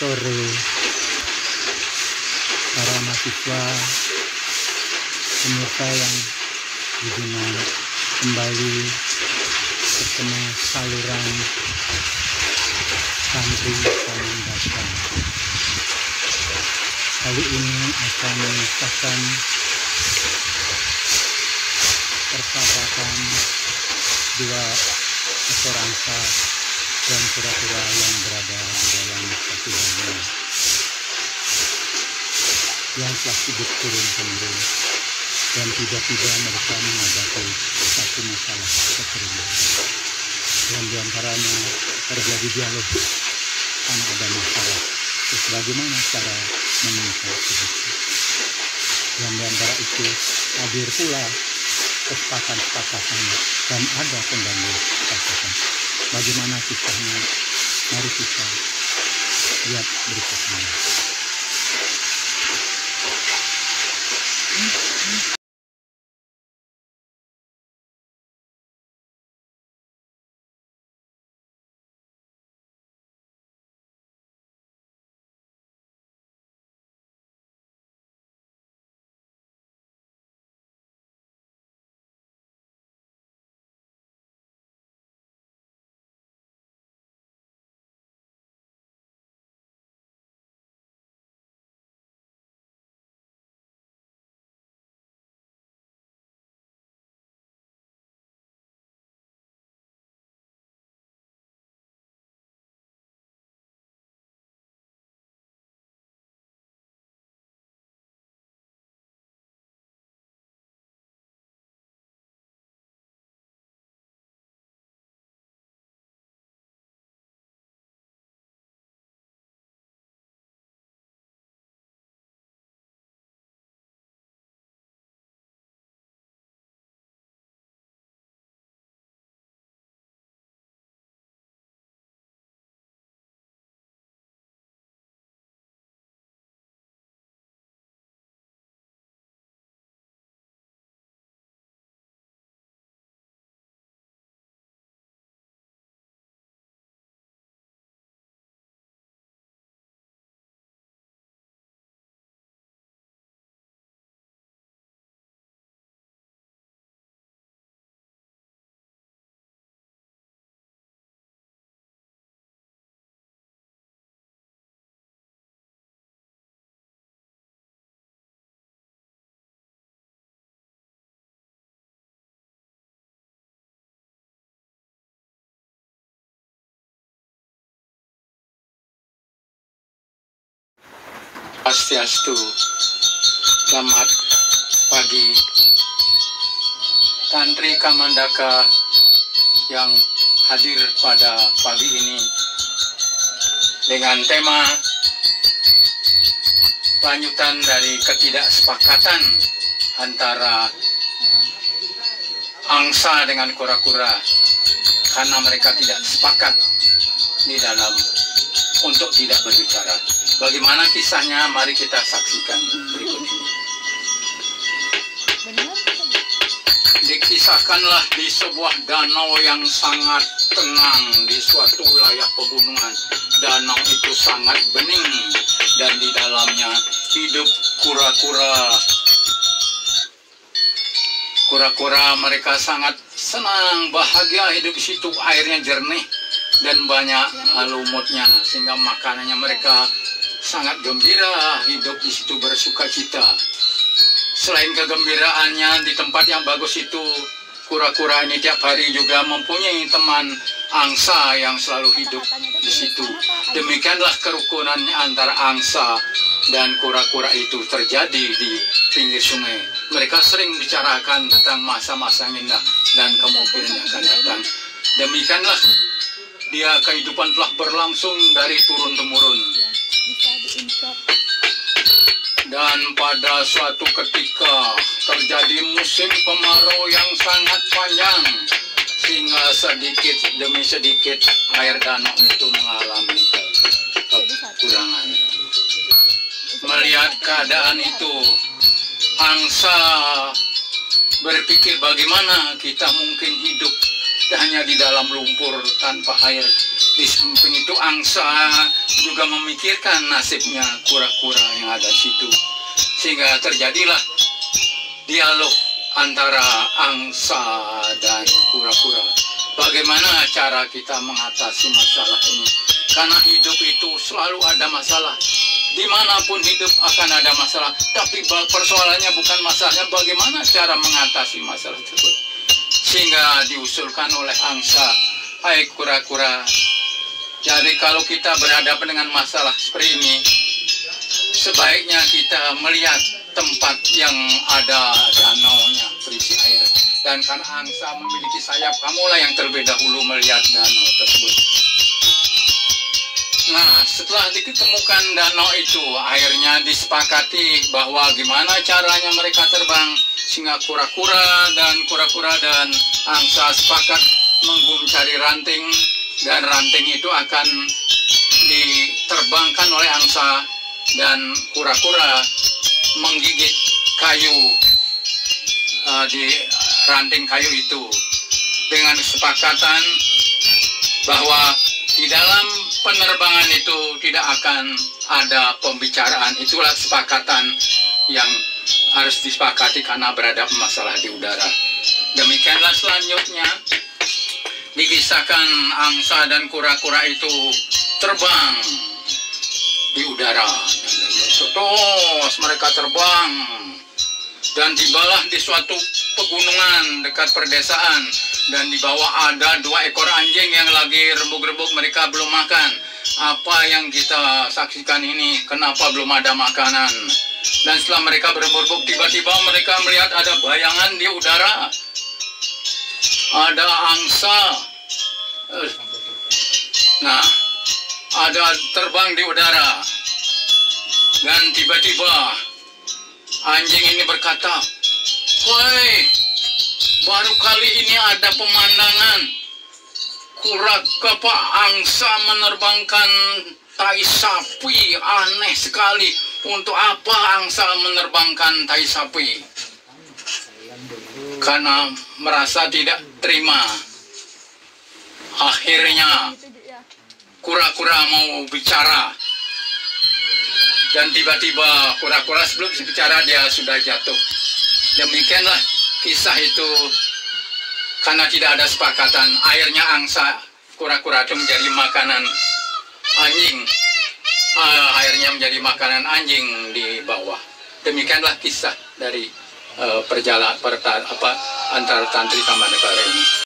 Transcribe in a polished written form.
sore para mahasiswa pemirsa yang budiman, kembali bersama saluran santri Kamandaka. Kali ini akan mengisahkan persahabatan dua ekor angsa dan kura-kura yang berada di dalam satu bangunan yang telah hidup turun-temurun, dan tiba-tiba mereka menghadapi satu masalah kekeringan. Dan diantaranya terjadi dialog karena ada masalah. Terus bagaimana cara menyelesaikan itu? Dan diantara itu hadir pula kesepakatan dan ada pengganggu kesepakatan. Bagaimana kisahnya? Mari kita lihat berikutnya. Swastiastu. Selamat pagi Santri Kamandaka yang hadir pada pagi ini dengan tema lanjutan dari ketidaksepakatan antara angsa dengan kura-kura karena mereka tidak sepakat di dalam untuk tidak berbicara. Bagaimana kisahnya? Mari kita saksikan berikut ini. Dikisahkanlah di sebuah danau yang sangat tenang di suatu wilayah pegunungan. Danau itu sangat bening dan di dalamnya hidup kura-kura. Kura-kura mereka sangat senang, bahagia hidup di situ. Airnya jernih dan banyak lumutnya sehingga makanannya mereka sangat gembira, hidup di situ bersuka cita. Selain kegembiraannya di tempat yang bagus itu, kura-kura ini tiap hari juga mempunyai teman angsa yang selalu hidup di situ. Demikianlah kerukunan antara angsa dan kura-kura itu terjadi di pinggir sungai. Mereka sering bicarakan tentang masa-masa yang indah dan kemungkinan yang akan datang. Demikianlah dia kehidupan telah berlangsung dari turun-temurun. Dan pada suatu ketika terjadi musim kemarau yang sangat panjang sehingga sedikit demi sedikit air danau itu mengalami kekurangan. Melihat keadaan itu, angsa berpikir bagaimana kita mungkin hidup hanya di dalam lumpur tanpa air. Di samping itu angsa juga memikirkan nasibnya kura-kura yang ada di situ. Sehingga terjadilah dialog antara angsa dan kura-kura. Bagaimana cara kita mengatasi masalah ini? Karena hidup itu selalu ada masalah. Dimanapun hidup akan ada masalah. Tapi persoalannya bukan masalahnya, bagaimana cara mengatasi masalah tersebut. Sehingga diusulkan oleh angsa, hai kura-kura, jadi kalau kita berhadapan dengan masalah seperti ini, sebaiknya kita melihat tempat yang ada danaunya berisi air. Dan karena angsa memiliki sayap, kamulah yang terlebih dahulu melihat danau tersebut. Nah, setelah ditemukan danau itu, akhirnya disepakati bahwa gimana caranya mereka terbang, sehingga kura-kura dan angsa sepakat mencari ranting, dan ranting itu akan diterbangkan oleh angsa, dan kura-kura menggigit kayu di ranting kayu itu dengan kesepakatan bahwa di dalam penerbangan itu tidak akan ada pembicaraan. Itulah kesepakatan yang harus disepakati karena berada masalah di udara. Demikianlah selanjutnya dikisahkan angsa dan kura-kura itu terbang di udara. Terus mereka terbang dan tibalah di suatu pegunungan dekat perdesaan, dan di bawah ada 2 ekor anjing yang lagi rembug-rembug, mereka belum makan. Apa yang kita saksikan ini, kenapa belum ada makanan? Dan setelah mereka berembug, tiba-tiba mereka melihat ada bayangan di udara. Ada angsa. Nah, ada terbang di udara. Dan tiba-tiba anjing ini berkata, "Woi, baru kali ini ada pemandangan kura-kura angsa menerbangkan tai sapi, aneh sekali. Untuk apa angsa menerbangkan tai sapi?" Karena merasa tidak terima, akhirnya kura-kura mau bicara. Dan tiba-tiba kura-kura sebelum bicara dia sudah jatuh. Demikianlah kisah itu. Karena tidak ada sepakatan, akhirnya angsa kura-kura itu menjadi makanan anjing. Akhirnya menjadi makanan anjing di bawah. Demikianlah kisah dari perjalanan antara Tantri Tamanegara ini.